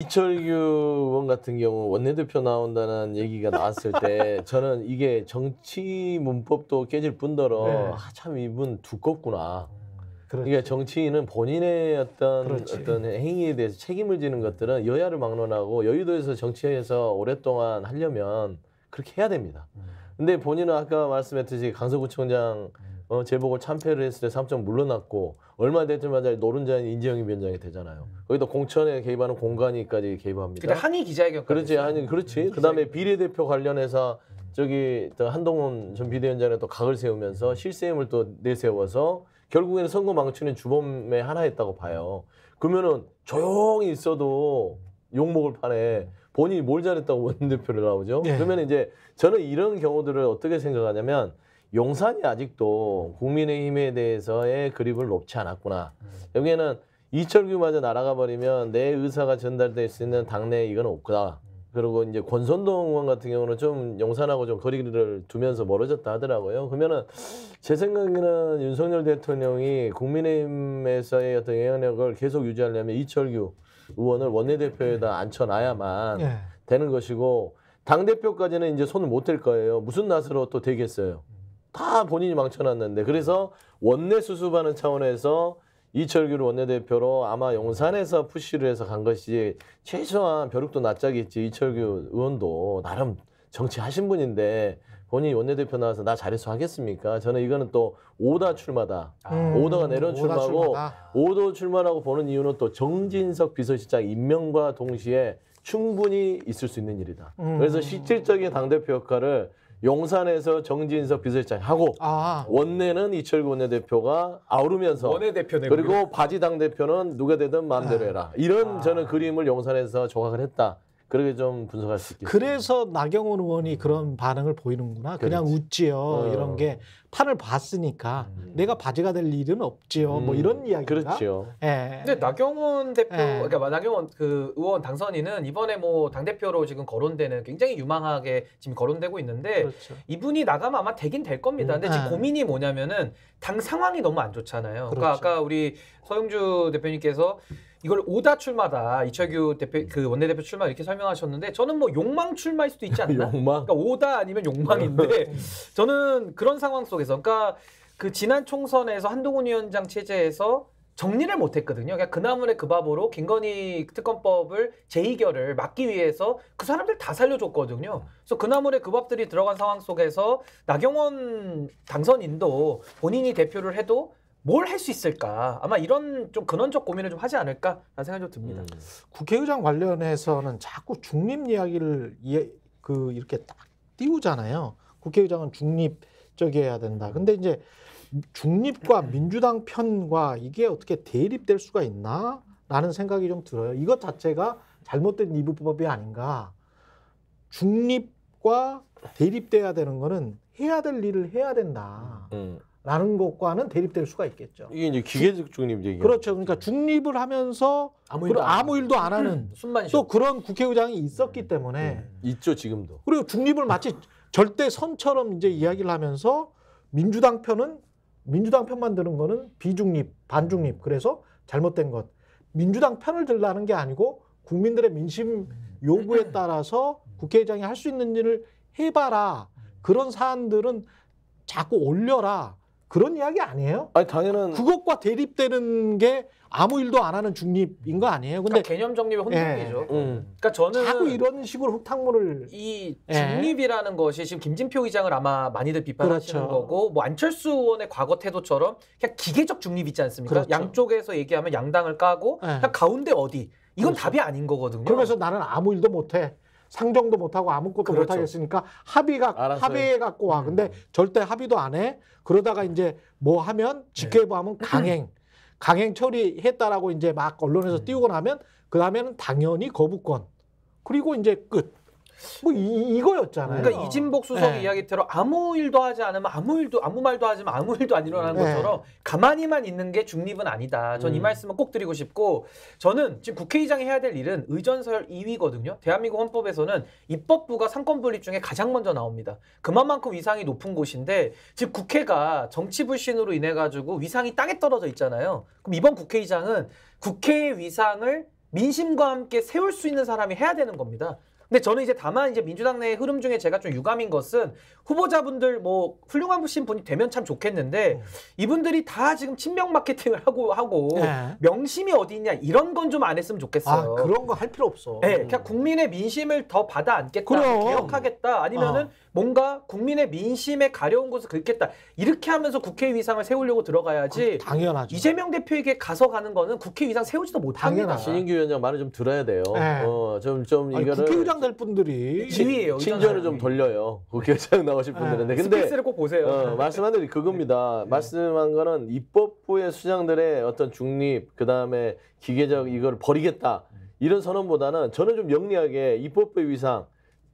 이철규 의원 같은 경우 원내대표 나온다는 얘기가 나왔을 때 저는 이게 정치 문법도 깨질 뿐더러 네. 참 이분 두껍구나. 그렇지. 그러니까 정치인은 본인의 어떤 그렇지. 행위에 대해서 책임을 지는 것들은 여야를 막론하고 여의도에서 정치에서 오랫동안 하려면 그렇게 해야 됩니다. 근데 본인은 아까 말씀했듯이 강서구청장 재보궐 참패를 했을 때 3점 물러났고 얼마 되자마자 노른자인 인재영입 위원장이 되잖아요. 거기다 공천에 개입하는 공간위까지 개입합니다. 근데 항의 기자회견까지. 그렇지, 그렇지. 그다음에 비례대표 관련해서 저기 또 한동훈 전 비대위원장에 또 각을 세우면서 실세임을 또 내세워서 결국에는 선거 망치는 주범의 하나였다고 봐요. 그러면은 조용히 있어도 욕먹을 판에 본인이 뭘 잘했다고 원내대표를 나오죠. 네. 그러면 이제 저는 이런 경우들을 어떻게 생각하냐면 용산이 아직도 국민의힘에 대해서의 그립을 높지 않았구나. 여기에는 이철규마저 날아가 버리면 내 의사가 전달될 수 있는 당내에 이건 없구나. 그리고 이제 권선동 의원 같은 경우는 좀 용산하고 좀 거리를 두면서 멀어졌다 하더라고요. 그러면은 제 생각에는 윤석열 대통령이 국민의힘에서의 어떤 영향력을 계속 유지하려면 이철규 의원을 원내대표에다 앉혀놔야만 네. 되는 것이고 당대표까지는 이제 손을 못 댈 거예요. 무슨 낯으로 또 되겠어요. 다 본인이 망쳐놨는데. 그래서 원내 수습하는 차원에서 이철규를 원내대표로 아마 용산에서 푸시를 해서 간 것이 최소한 벼룩도 낯짝이지. 이철규 의원도 나름 정치하신 분인데 본인이 원내대표 나와서 나 잘해서 하겠습니까? 저는 이거는 또 오다 출마다. 오다가 내려온 출마고 오도 출마라고 보는 이유는 또 정진석 비서실장 임명과 동시에 충분히 있을 수 있는 일이다. 그래서 실질적인 당대표 역할을 용산에서 정진석 비서실장이 하고 원내는 이철규 원내대표가 아우르면서 원내대표 그리고 바지 당대표는 누가 되든 마음대로 해라. 이런 저는 그림을 용산에서 조각을 했다. 그렇게 좀 분석할 수 있겠습니다. 그래서 나경원 의원이 그런 반응을 보이는구나. 그냥 웃지요. 이런 게 판을 봤으니까 내가 바지가 될 일은 없지요. 뭐 이런 이야기가. 그렇죠. 예. 근데 나경원 대표, 그러니까 나경원 그 의원 당선인은 이번에 뭐 당대표로 지금 거론되는 굉장히 유망하게 지금 거론되고 있는데 그렇죠. 이분이 나가면 아마 되긴 될 겁니다. 근데 지금 고민이 뭐냐면은 당 상황이 너무 안 좋잖아요. 그러니까 그렇죠. 아까 우리 서영주 대표님께서 이걸 오다 출마다 이철규 대표 그 원내대표 출마 이렇게 설명하셨는데 저는 뭐 욕망 출마일 수도 있지 않나? 욕망? 그러니까 오다 아니면 욕망인데 저는 그런 상황 속에서 그러니까 그 지난 총선에서 한동훈 위원장 체제에서 정리를 못했거든요. 그러니까 그 나물의 그 밥으로 김건희 특검법을 재의결을 막기 위해서 그 사람들 다 살려줬거든요. 그래서 그 나물의 그 밥들이 들어간 상황 속에서 나경원 당선인도 본인이 대표를 해도 뭘 할 수 있을까? 아마 이런 좀 근원적 고민을 좀 하지 않을까라는 생각이 좀 듭니다. 국회의장 관련해서는 자꾸 중립 이야기를 이렇게 딱 띄우잖아요. 국회의장은 중립적이어야 된다. 근데 이제 중립과 민주당 편과 이게 어떻게 대립될 수가 있나? 라는 생각이 좀 들어요. 이것 자체가 잘못된 이부법이 아닌가. 중립과 대립돼야 되는 거는 해야 될 일을 해야 된다. 라는 것과는 대립될 수가 있겠죠. 이게 이제 기계적 중립 얘기죠. 그렇죠. 그러니까 중립을 하면서 아무 일도 안 하는 숨만 또 그런 국회의장이 있었기 때문에 있죠, 지금도. 그리고 중립을 마치 절대 선처럼 이제 이야기를 하면서 민주당 편만 드는 거는 비중립, 반중립. 그래서 잘못된 것. 민주당 편을 들라는 게 아니고 국민들의 민심 요구에 따라서 국회의장이 할 수 있는 일을 해봐라. 그런 사안들은 자꾸 올려라. 그런 이야기 아니에요? 아니 당연한 그것과 대립되는 게 아무 일도 안 하는 중립인 거 아니에요? 근데 그러니까 개념 정립의 혼동이죠. 그러니까 저는 자꾸 이런 식으로 흙탕물을 이 중립이라는 것이 지금 김진표 기장을 아마 많이들 비판하시는 그렇죠. 거고 뭐 안철수 의원의 과거 태도처럼 그냥 기계적 중립 있지 않습니까? 그렇죠. 양쪽에서 얘기하면 양당을 까고 그냥 가운데 어디 이건 그렇죠. 답이 아닌 거거든요. 그러면서 나는 아무 일도 못해. 상정도 못하고 아무것도 그렇죠. 못하겠으니까 합의해 갖고 와. 근데 절대 합의도 안 해. 그러다가 이제 뭐 하면 직계보하면 강행 처리했다라고 이제 막 언론에서 띄우고 나면 그 다음에는 당연히 거부권. 그리고 이제 끝. 뭐 이거였잖아요. 그러니까 이진복 수석의 이야기대로 아무 일도 하지 않으면 아무 말도 하지만 아무 일도 안 일어나는 것처럼 가만히만 있는 게 중립은 아니다. 전 이 말씀은 꼭 드리고 싶고 저는 지금 국회의장이 해야 될 일은 의전서열 2위거든요. 대한민국 헌법에서는 입법부가 상권 분립 중에 가장 먼저 나옵니다. 그만큼 위상이 높은 곳인데 지금 국회가 정치 불신으로 인해 가지고 위상이 땅에 떨어져 있잖아요. 그럼 이번 국회의장은 국회의 위상을 민심과 함께 세울 수 있는 사람이 해야 되는 겁니다. 근데 저는 이제 다만 이제 민주당 내의 흐름 중에 제가 좀 유감인 것은 후보자분들 뭐 훌륭하신 분이 되면 참 좋겠는데 이분들이 다 지금 친명 마케팅을 하고 네. 명심이 어디 있냐 이런 건 좀 안 했으면 좋겠어요. 그런 거 할 필요 없어. 네, 그냥 국민의 민심을 더 받아 안겠다, 그럼. 개혁하겠다, 아니면은 뭔가 국민의 민심에 가려운 것을 긁겠다 이렇게 하면서 국회 위상을 세우려고 들어가야지. 당연하죠. 이재명 대표에게 가서 가는 거는 국회 위상 세우지도 못합니다. 당연하죠. 신인규 위원장 말을 좀 들어야 돼요. 네. 좀 아니, 이거를 국회의장 될 분들이 지위예요. 친절을 좀 돌려요. 국회의장 나오실 분들은. 근데 스피스를 꼭 보세요. 말씀한 대로 그겁니다. 말씀한 거는 입법부의 수장들의 어떤 중립, 그 다음에 기계적 이걸 버리겠다 이런 선언보다는 저는 좀 영리하게 입법부의 위상,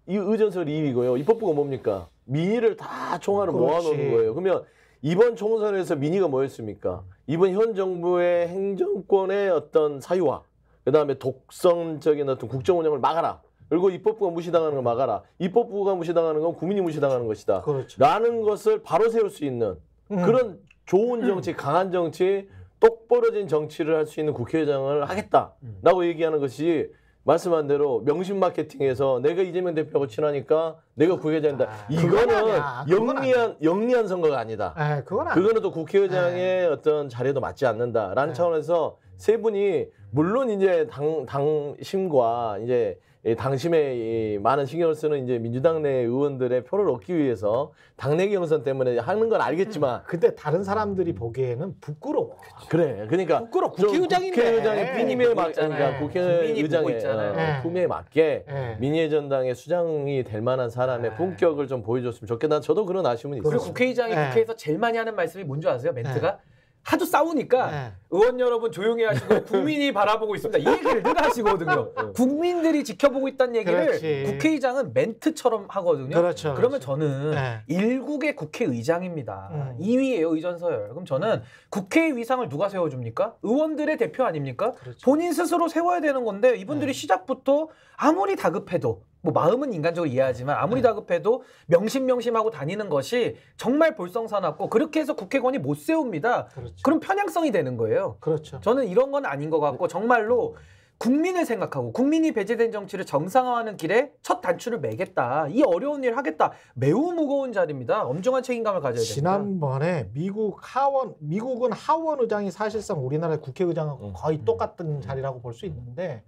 이 의전설 2위고요. 입법부가 뭡니까? 민의를 다 총알을 그렇지. 모아놓는 거예요. 그러면 이번 총선에서 민의가 뭐였습니까? 이번 현 정부의 행정권의 어떤 사유화, 그 다음에 독선적인 어떤 국정 운영을 막아라. 그리고 입법부가 무시당하는 걸 막아라. 입법부가 무시당하는 건 국민이 무시당하는 것이다. 그렇죠. 라는 것을 바로 세울 수 있는 그런 좋은 정치, 강한 정치, 똑부러진 정치를 할 수 있는 국회의장을 하겠다라고 얘기하는 것이 말씀한 대로 명심 마케팅에서 내가 이재명 대표하고 친하니까 내가 국회의장이다. 그건 이거는 아니야. 그건 영리한 선거가 아니다. 그건 아니야. 그거는 또 국회의장의 어떤 자리에도 맞지 않는다라는 차원에서 세 분이 물론 이제 당심과 이제 당심에 이 많은 신경을 쓰는 이제 민주당 내 의원들의 표를 얻기 위해서 당내 경선 때문에 하는 건 알겠지만 근데 다른 사람들이 보기에는 부끄러워. 그래. 그러니까 부끄러워. 좀 국회의장인데. 국회의장의 품위에 보고 맞 있잖아요. 그러니까 국민이 보고 국회의장의 있잖아요. 품위에 맞게 네. 민의의 전당의 수장이 될 만한 사람의 품격을 좀 보여줬으면 좋겠다. 저도 그런 아쉬움은 있어요. 그리고 국회의장이 네. 국회에서 제일 많이 하는 말씀이 뭔지 아세요? 멘트가? 하도 싸우니까 네. 의원 여러분 조용히 하시고 국민이 바라보고 있습니다. 이 얘기를 늘 하시거든요. 국민들이 지켜보고 있다는 얘기를 그렇지. 국회의장은 멘트처럼 하거든요. 그렇죠. 그러면 그렇죠. 저는 네. 일국의 국회의장입니다. 2위예요 의전서열. 그럼 저는 국회의 위상을 누가 세워줍니까? 의원들의 대표 아닙니까? 그렇죠. 본인 스스로 세워야 되는 건데 이분들이 시작부터 아무리 다급해도 뭐 마음은 인간적으로 이해하지만 아무리 다급해도 명심하고 다니는 것이 정말 볼썽사납고 그렇게 해서 국회의원이 못 세웁니다. 그렇죠. 그럼 편향성이 되는 거예요. 그렇죠. 저는 이런 건 아닌 것 같고 정말로 국민을 생각하고 국민이 배제된 정치를 정상화하는 길에 첫 단추를 매겠다. 이 어려운 일 하겠다. 매우 무거운 자리입니다. 엄중한 책임감을 가져야 됩니다. 지난번에 미국은 하원 의장이 사실상 우리나라의 국회의장하고 거의 똑같은 자리라고 볼 수 있는데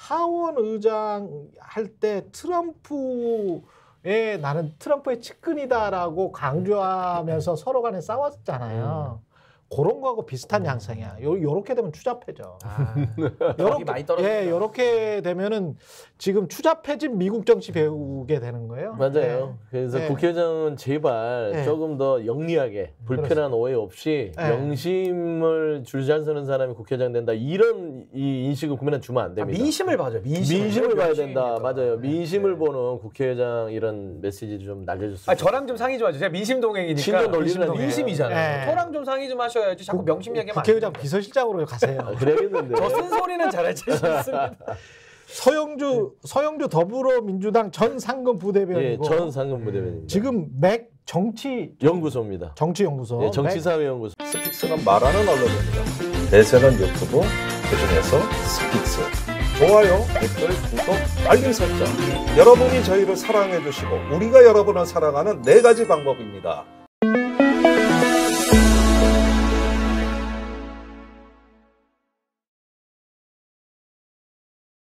하원 의장 할 때 나는 트럼프의 측근이다라고 강조하면서 서로 간에 싸웠잖아요. 그런 거하고 비슷한 양상이야. 요렇게 되면 추잡해져. 격이 많이 떨어집니다. 요렇게 되면은 지금 추잡해진 미국 정치 배우게 되는 거예요. 맞아요. 네. 그래서 네. 국회의장은 제발 네. 조금 더 영리하게 불편한 오해 없이 네. 명심을 줄 잘 서는 사람이 국회의장 된다. 이런 이 인식을 국민한테 주면 안 됩니다. 민심을 봐줘요. 민심을 봐야 된다. 명심이니까. 맞아요. 민심을 네. 보는 국회의장 이런 메시지 좀 날려줬으면 저랑 좀 상의 좀 하죠. 제가 민심 동행이니까. 친전 논리는 민심이잖아요. 네. 저랑 좀 상의 좀 하셔야지. 자꾸 명심 얘기하면 안 국회의장 됩니다. 비서실장으로 가세요. 그래야겠는데. 저 쓴소리는 잘할 수 있습니다. 서영주 더불어민주당 전 상근 부대변이고 전 상근 부대변입니다. 지금 맥 연구소입니다. 정치연구소 네, 정치사회연구소. 스픽스는 말하는 언론입니다. 대세는 유튜브, 그중에서 스픽스. 좋아요, 댓글, 구독, 알림 설정. 여러분이 저희를 사랑해 주시고 우리가 여러분을 사랑하는 4가지 방법입니다.